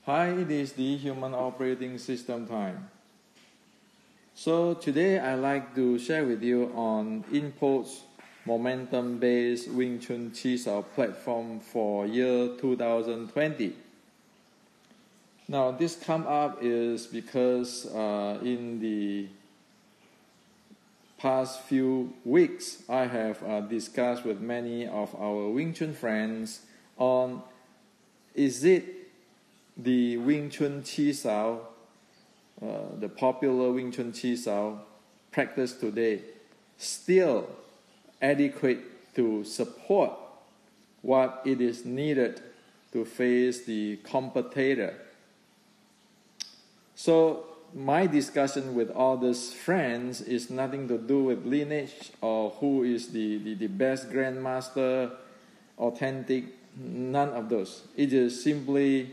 Hi, it is the Human Operating System time. So today I'd like to share with you on Impulse momentum-based Wing Chun Chi Sau Platform for year 2020. Now this come up is because in the past few weeks I have discussed with many of our Wing Chun friends on is it the Wing Chun Chi Sau, the popular Wing Chun Chi Sau practice today, still adequate to support what it is needed to face the competitor. So my discussion with all these friends is nothing to do with lineage or who is the best grandmaster, authentic, none of those. It is simply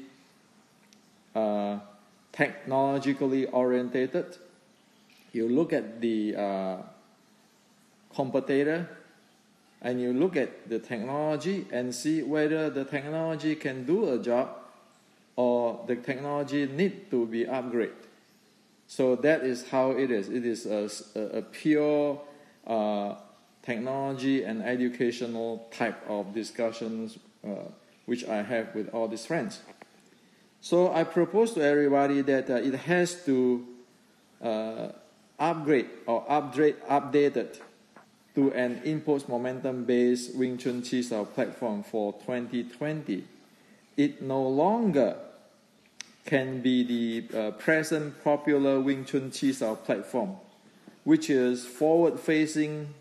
technologically orientated. You look at the competitor and you look at the technology and see whether the technology can do a job or the technology need to be upgraded. So that is how it is. It is a pure technology and educational type of discussions which I have with all these friends. So I propose to everybody that it has to upgrade or updated to an impulse momentum-based Wing Chun Chi Sau platform for 2020. It no longer can be the present popular Wing Chun Chi Sau platform, which is forward-facing,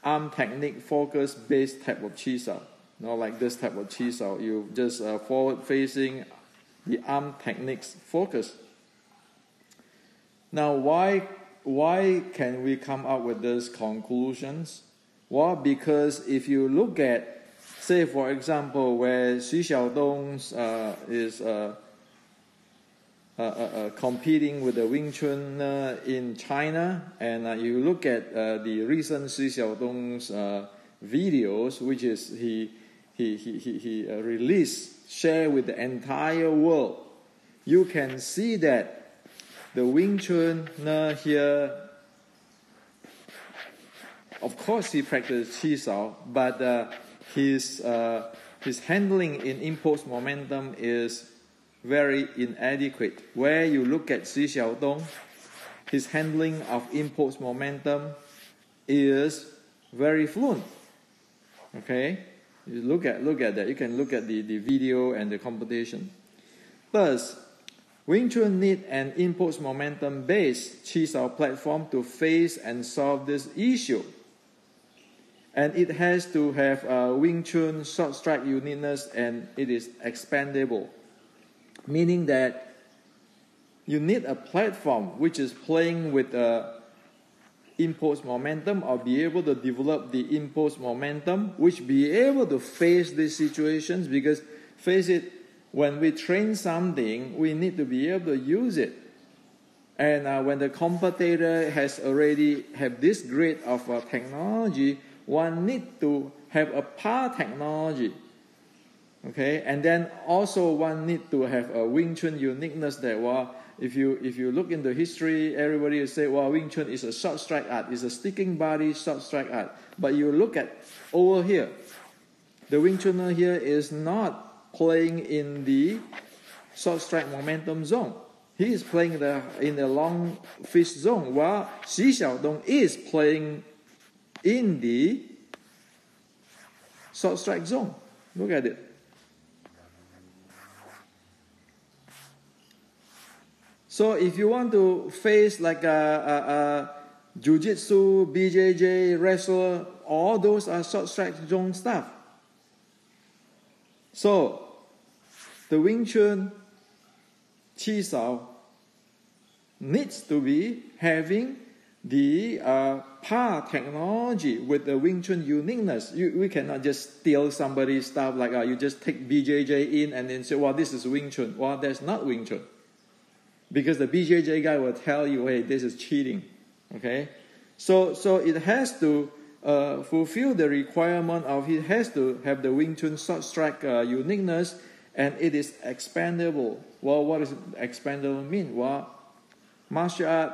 arm technique focus-based type of Chi Sau. Not like this type of Chi Sau. You just forward-facing, the arm techniques focus. Now, why can we come up with these conclusions? Well, because if you look at, say for example, where Chi Sau is competing with the Wing Chun in China, and you look at the recent Chi Sau videos, which is he released, share with the entire world, you can see that the Wing Chun here, of course he practiced Chi Sau, but his handling in impulse momentum is very inadequate. Where you look at Chi Sau, his handling of impulse momentum is very fluent. Okay? You look at that. You can look at the video and the competition. Thus, Wing Chun need an impulse momentum-based Chi Sau platform to face and solve this issue. And it has to have Wing Chun short strike uniqueness, and it is expandable. Meaning that you need a platform which is playing with impulse momentum or be able to develop the impulse momentum, which be able to face these situations, because face it, when we train something, we need to be able to use it. And when the competitor has already have this grade of technology, one need to have a par technology. Okay, and then also one need to have a Wing Chun uniqueness that, well, if you look into history, everybody will say, well, Wing Chun is a short strike art, it's a sticking body short strike art. But you look at over here, the Wing Chuner here is not playing in the short strike momentum zone. He is playing in the long fist zone, while Chi Sau is playing in the short strike zone. Look at it. So if you want to face like a jiu-jitsu, BJJ, wrestler, all those are short strike zone stuff. So the Wing Chun Chi Sau needs to be having the par technology with the Wing Chun uniqueness. We cannot just steal somebody's stuff like you just take BJJ in and then say, well, this is Wing Chun. Well, that's not Wing Chun. Because the BJJ guy will tell you, hey, this is cheating. Okay? So it has to fulfill the requirement of, it has to have the Wing Chun short strike uniqueness, and it is expandable. Well, what does expandable mean? Well, martial art,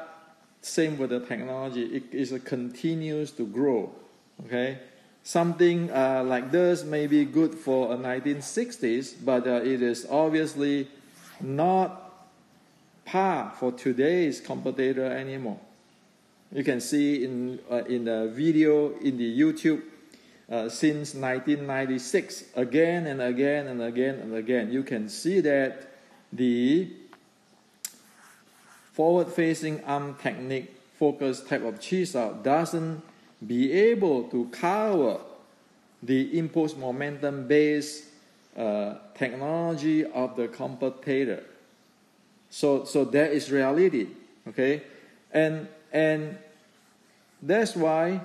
same with the technology, it is a continues to grow. Okay, something like this may be good for a 1960s, but it is obviously not par for today's competitor anymore. You can see in the video in the YouTube since 1996, again and again and again and again, you can see that the forward-facing arm technique focus type of Chi Sau doesn't be able to cover the impulse momentum based technology of the competitor. So that is reality, okay, and that's why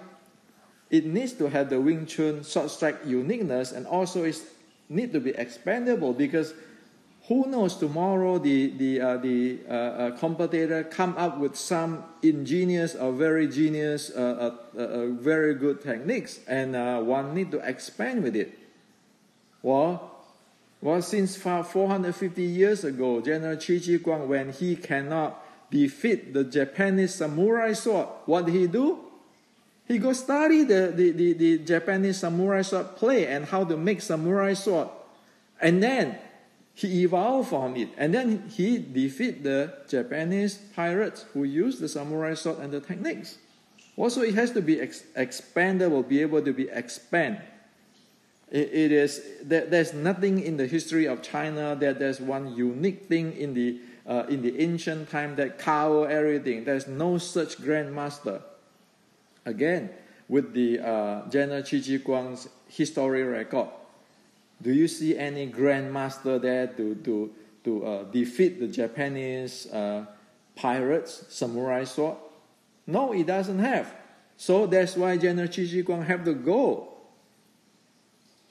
it needs to have the Wing Chun short strike uniqueness, and also it need to be expandable, because who knows, tomorrow the competitor come up with some ingenious or very genius, very good techniques, and one need to expand with it. Well, since 450 years ago, General Chi Guang, when he cannot defeat the Japanese samurai sword, what did he do? He go study the Japanese samurai sword play and how to make samurai sword, and then he evolved from it, and then he defeat the Japanese pirates who use the samurai sword and the techniques. Also, it has to be expandable, be able to be expand. It is there's nothing in the history of China that there's one unique thing in the ancient time that cover everything. There's no such grandmaster. Again, with the General Chi Guang's history record, do you see any grandmaster there to defeat the Japanese pirates, samurai sword? No, it doesn't have. So that's why General Chi Guang have to go.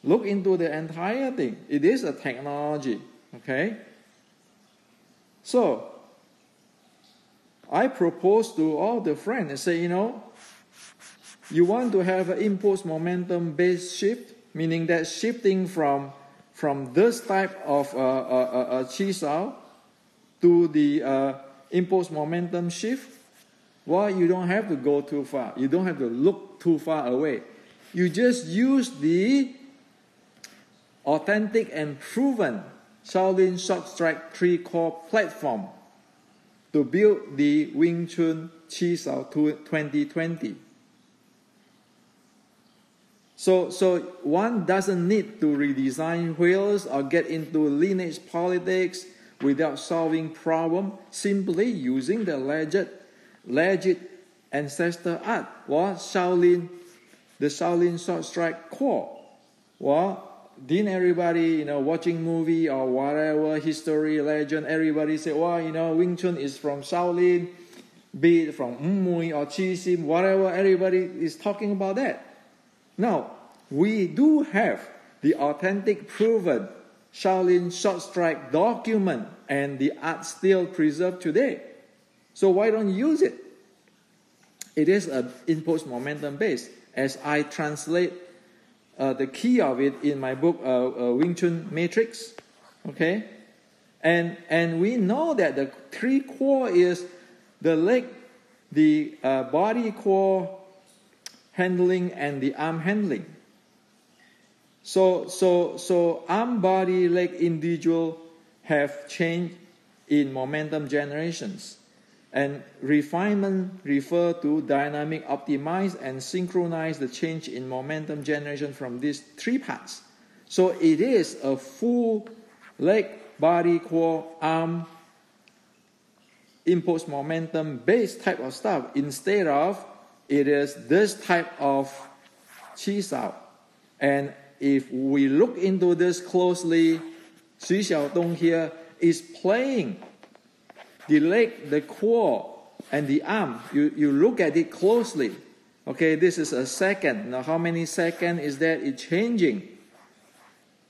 Look into the entire thing. It is a technology, okay? So, I propose to all the friends and say, you want to have an impulse momentum based shift, meaning that shifting from this type of Chi Sau to the impulse momentum shift. Well, you don't have to go too far. You don't have to look too far away. You just use the authentic and proven Shaolin Short Strike 3-core platform to build the Wing Chun Chi Sau 2020. So one doesn't need to redesign wheels or get into lineage politics without solving problem, simply using the legit ancestor art. What Shaolin, the Shaolin Short Strike core. Well, didn't everybody, watching movie or whatever, history, legend, everybody say, Wing Chun is from Shaolin, be it from Mui or Chi Sim, whatever, everybody is talking about that. Now, we do have the authentic, proven Shaolin Short Strike document, and the art still preserved today. So why don't you use it? It is an impulse momentum base, as I translate the key of it in my book, Wing Chun Matrix. Okay, and we know that the 3 core is the leg, the body core handling, and the arm handling. So arm, body, leg individual have changed in momentum generations, and refinement refer to dynamic, optimize, and synchronize the change in momentum generation from these 3 parts. So it is a full leg, body, core, arm, impulse momentum based type of stuff, instead of it is this type of Chi Sau. And if we look into this closely, Xu Xiaodong here is playing the leg, the core, and the arm. You look at it closely. Okay, this is a second. Now, how many seconds is that? It's changing.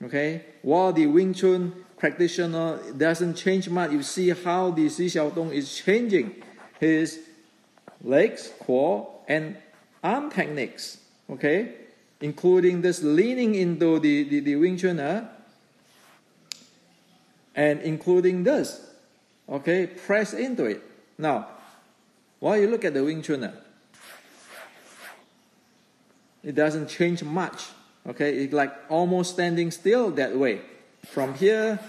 Okay, while the Wing Chun practitioner doesn't change much, you see how the Xu Xiaodong is changing his legs, core, and arm techniques. Okay, including this leaning into the Wing Chun. and including this. Okay, press into it. Now, while you look at the Wing Chun, it doesn't change much. Okay, it's like almost standing still that way. From here,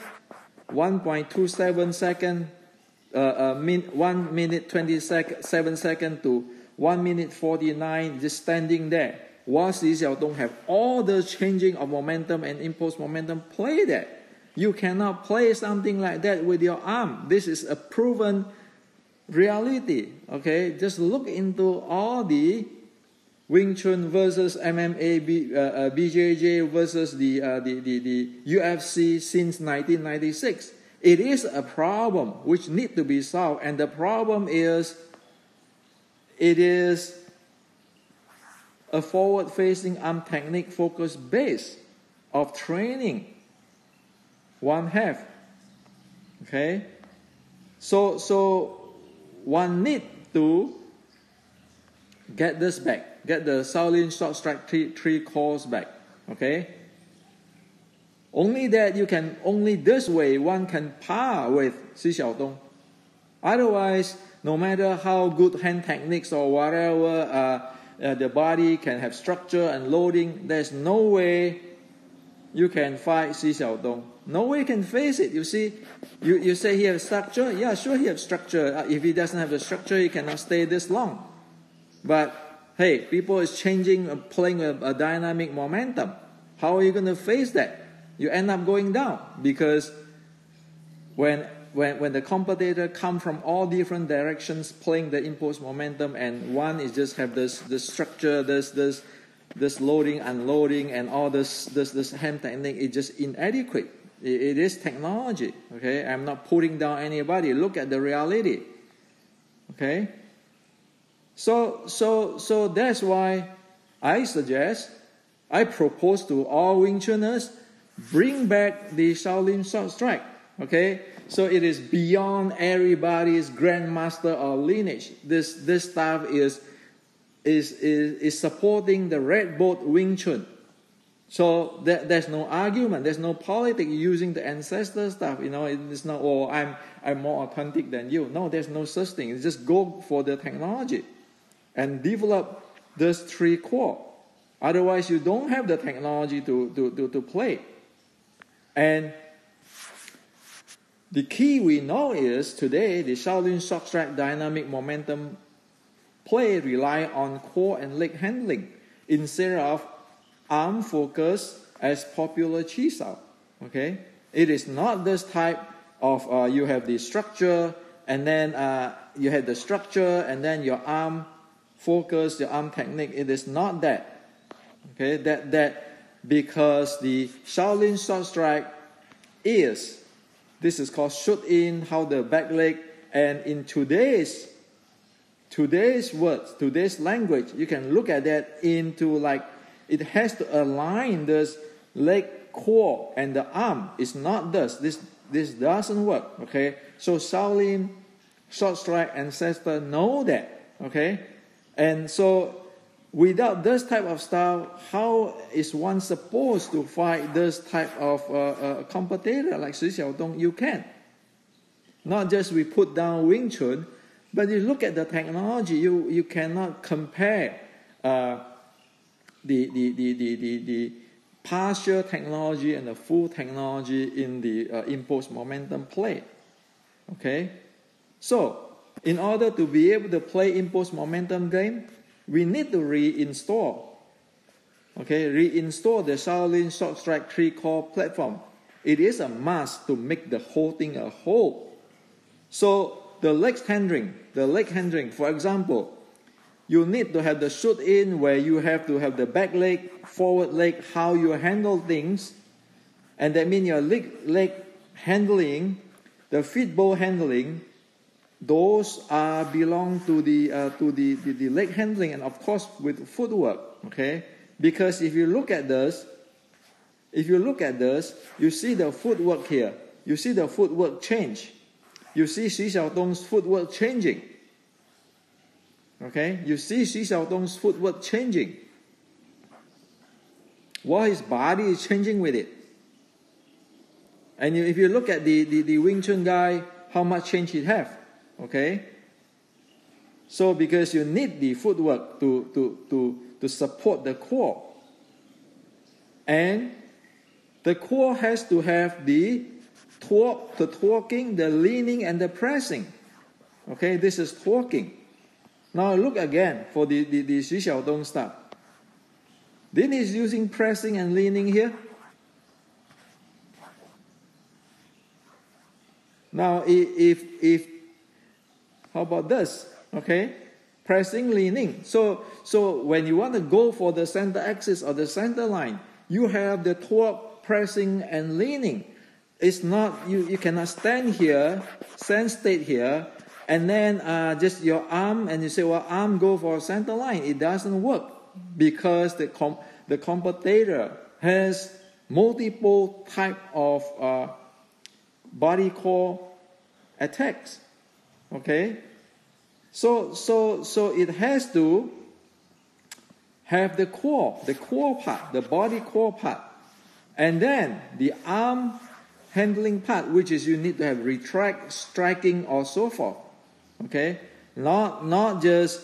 1.27 second, 1 minute 27 seconds to 1 minute 49, just standing there. While Chi Sau don't have all the changing of momentum and impulse momentum, play that. You cannot play something like that with your arm. This is a proven reality. Okay, just look into all the Wing Chun versus MMA, BJJ versus the UFC since 1996. It is a problem which needs to be solved, and the problem is it is a forward-facing arm technique focus base of training one have. Okay, so one need to get this back, get the Shaolin short strike three calls back. Okay, only that you can, only this way one can par with Chi Sau Tung. Otherwise, no matter how good hand techniques or whatever, the body can have structure and loading, there's no way you can fight Chi Sau Tung. No way you can face it. You see, you say he has structure. Yeah, sure he has structure. If he doesn't have the structure, he cannot stay this long. But hey, people is changing, playing a dynamic momentum. How are you going to face that? You end up going down, because when the competitor come from all different directions playing the impulse momentum, and one is just have this structure, this loading, unloading, and all this hand technique, it's just inadequate. It is technology. Okay, I'm not putting down anybody. Look at the reality. Okay. So that's why I propose to all Wing Chuners, bring back the Shaolin short strike. Okay, so it is beyond everybody's grandmaster or lineage. This stuff is supporting the Red Boat Wing Chun. So there's no argument, there's no politics using the ancestor stuff. You know, it's not, oh, I'm more authentic than you. No, there's no such thing. It's just go for the technology and develop those three core. Otherwise, you don't have the technology to play. And the key we know is today the Shaolin short strike dynamic momentum play rely on core and leg handling instead of arm focus as popular Chi Sau. Okay, it is not this type of you have the structure and then you have the structure and then your arm focus, your arm technique. It is not that. Okay, that because the Shaolin short strike is, this is called shoot in, how the back leg, and in today's words, today's language, you can look at that into like, it has to align this leg, core, and the arm. It's not this. This doesn't work. Okay, so Shaolin short strike ancestor know that. Okay, and so without this type of style, how is one supposed to fight this type of competitor like Chi Sau Tung? You can. Not just we put down Wing Chun, but you look at the technology. You cannot compare the partial technology and the full technology in the impulse momentum play. Okay, so in order to be able to play impulse momentum game, we need to reinstall the Shaolin short strike 3-core platform. It is a must to make the whole thing a whole. So the leg handling, for example, you need to have the shoot in where you have to have the back leg, forward leg, how you handle things, and that means your leg handling, the feet ball handling. Those belong to the leg handling, and of course with footwork. Okay, because if you look at this, you see the footwork here. You see the footwork change. You see Chi Sau Tung's footwork changing. Okay, you see Chi Sau Tung's footwork changing. While his body is changing with it. And if you look at the Wing Chun guy, how much change he have, okay? So because you need the footwork to support the core. And the core has to have the torquing, the leaning, and the pressing. Okay, this is torquing. Now look again for the Chi Sau Dong stuff. Then he's using pressing and leaning here. Now if how about this? Okay, pressing, leaning. So when you want to go for the center axis or the center line, you have the torque, pressing, and leaning. It's not you cannot stand here, stand straight here, and then just your arm, and you say, well, arm go for center line. It doesn't work because the competitor has multiple type of body core attacks. Okay, so it has to have the core part, the body core part, and then the arm handling part, which is you need to have retract, striking, or so forth. Okay, not just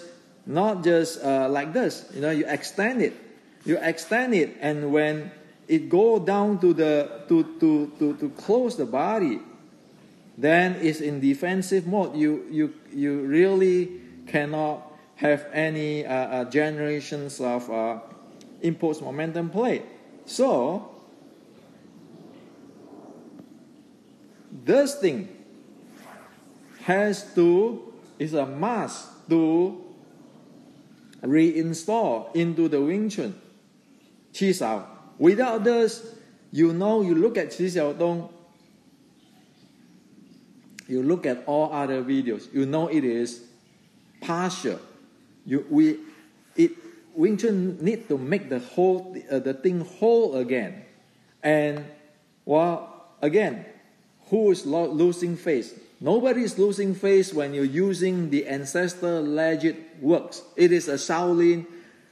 like this. You know, you extend it, and when it go down to to close the body, then it's in defensive mode. You really cannot have any generations of impulse momentum play. So this thing is a must to reinstall into the Wing Chun Chi Sau. Without this, you look at Chi Sau Dong, you look at all other videos, it is partial. Wing Chun need to make the whole the thing whole again. And well, again, who is losing face? Nobody is losing face when you're using the ancestor legit works. It is a Shaolin,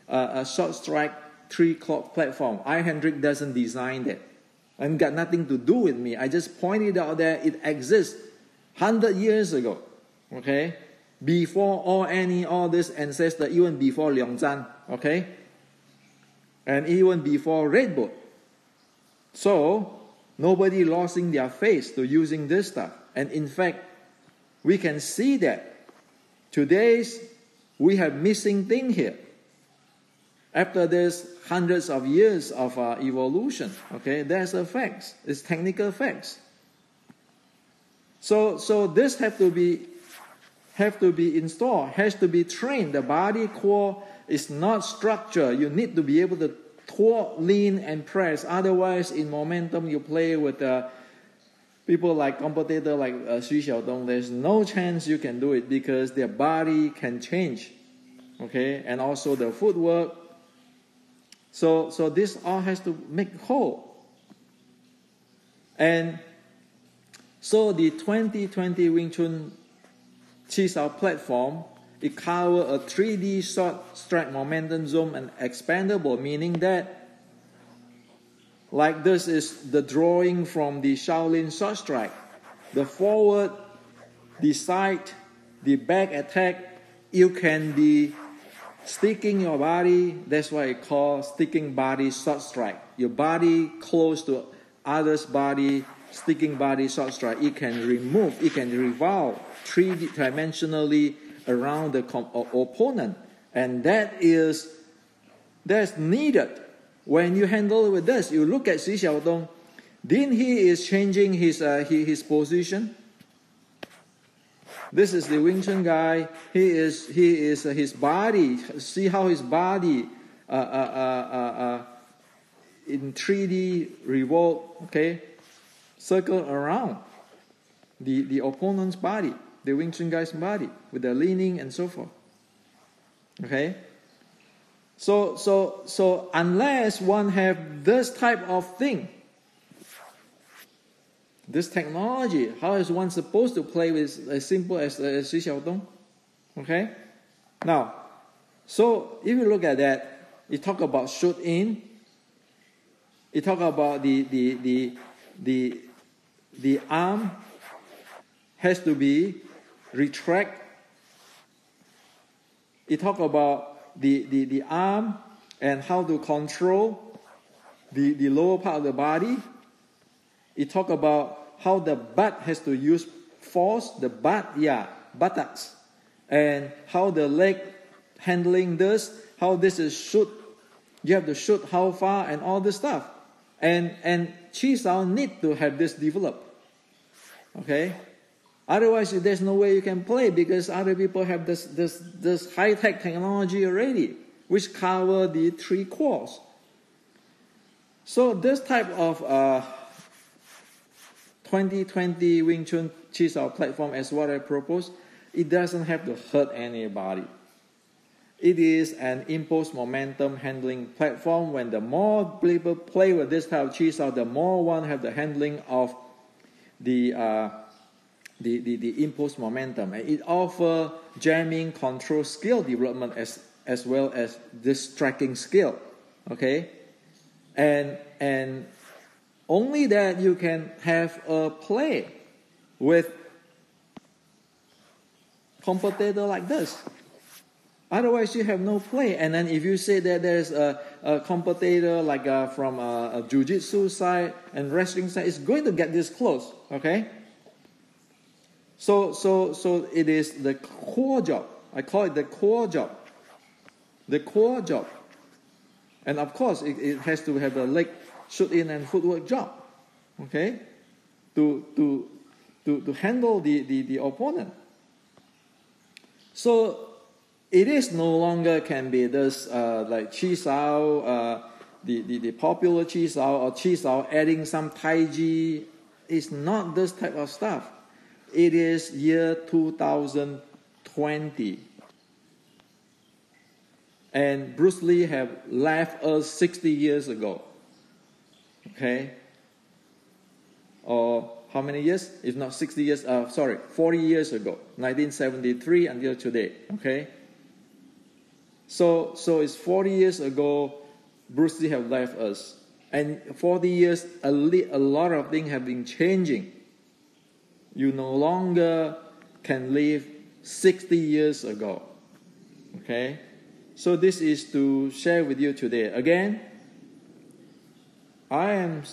a short strike 3-o'clock platform. Hendrik doesn't design that. And got nothing to do with me. I just pointed out that it exists 100 years ago. Okay, before all this ancestor, even before Liang Zhan. Okay, and even before Red Boat. So nobody losing their face to using this stuff. And in fact, we can see that we have missing thing here. After this hundreds of years of evolution, okay, there's a facts. It's technical facts. So this have to be installed, has to be trained. The body core is not structure. You need to be able to torque, lean, and press. Otherwise, in momentum, you play with people like competitor like Chi Sau Dong. There's no chance you can do it because their body can change, okay, and also the footwork. So this all has to make whole. And so the 2020 Wing Chun Chi Sau Platform, it covers a 3D short strike momentum zone and expandable, meaning that like this is the drawing from the Shaolin short strike. The forward, the side, the back attack, you can be sticking your body. That's why it's called sticking body short strike. Your body close to other's body, sticking body short strike. It can revolve 3D-dimensionally around the opponent. And that's needed. When you handle it with this, you look at Chi Sau Dong, then he is changing his position. This is the Wing Chun guy. He is his body. See how his body in 3D revolve, okay, circle around the opponent's body, the Wing Chun guy's body, with the leaning and so forth. Okay. So unless one have this type of thing, this technology, how is one supposed to play with as simple as Chi Sau Dong? Okay? Now, so if you look at that, you talk about shoot in, you talk about the the arm has to be retract. It talk about the arm and how to control the lower part of the body. It talk about how the butt has to use force, the buttocks, and how the leg handling this, how this is shoot. You have to shoot how far and all this stuff. And Chi Sau need to have this developed. Okay? Otherwise, there's no way you can play because other people have this high-tech technology already, which cover the 3 cores. So this type of 2020 Wing Chun Chi Sau platform, as what I propose, it doesn't have to hurt anybody. It is an impulse momentum handling platform. When the more people play with this type of Chi Sau, the more one have the handling of the impulse momentum. And it offers jamming control skill development as well as this tracking skill. Okay? And only that you can have a play with competitor like this. Otherwise, you have no play. And then if you say that there's a competitor like from a jiu-jitsu side and wrestling side, it's going to get this close. Okay? So it is the core job. I call it the core job. The core job. And of course, it has to have a leg shoot in and footwork job. Okay? To handle the opponent. So it is no longer can be this like Chi Sau, the popular Chi Sau or Chi Sau adding some Tai Chi. It's not this type of stuff. It is year 2020. And Bruce Lee have left us 60 years ago. Okay? Or how many years? If not 60 years, 40 years ago. 1973 until today. Okay? So it's 40 years ago, Bruce Lee have left us. And 40 years, a lot of things have been changing. You no longer can live 60 years ago. Okay? So this is to share with you today. Again, I am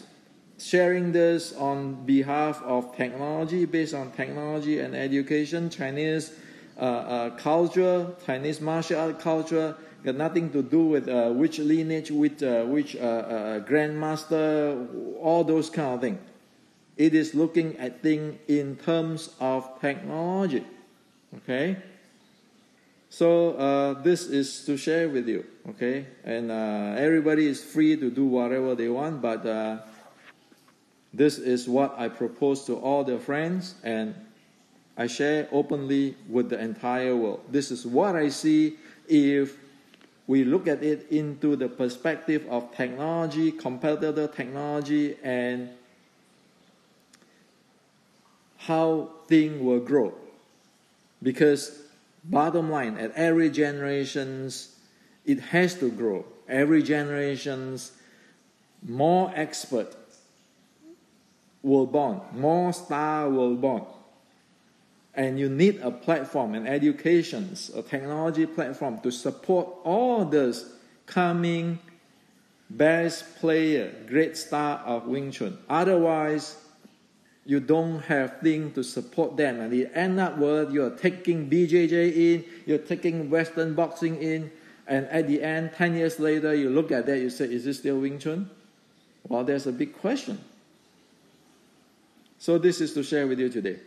sharing this on behalf of technology, based on technology and education, Chinese culture, Chinese martial art culture, got nothing to do with which lineage, which grandmaster, all those kind of things. It is looking at things in terms of technology. Okay? So this is to share with you. Okay? And everybody is free to do whatever they want, but this is what I propose to all the friends, and I share openly with the entire world. This is what I see if we look at it into the perspective of technology, competitor technology, and how things will grow. Because bottom line, at every generations, it has to grow. Every generations, more expert will born, more star will born. And you need a platform, an education, a technology platform to support all this coming best player, great star of Wing Chun. Otherwise, you don't have things to support them. And the end up with you're taking BJJ in, you're taking Western boxing in, and at the end, 10 years later, you look at that, you say, is this still Wing Chun? Well, there's a big question. So this is to share with you today.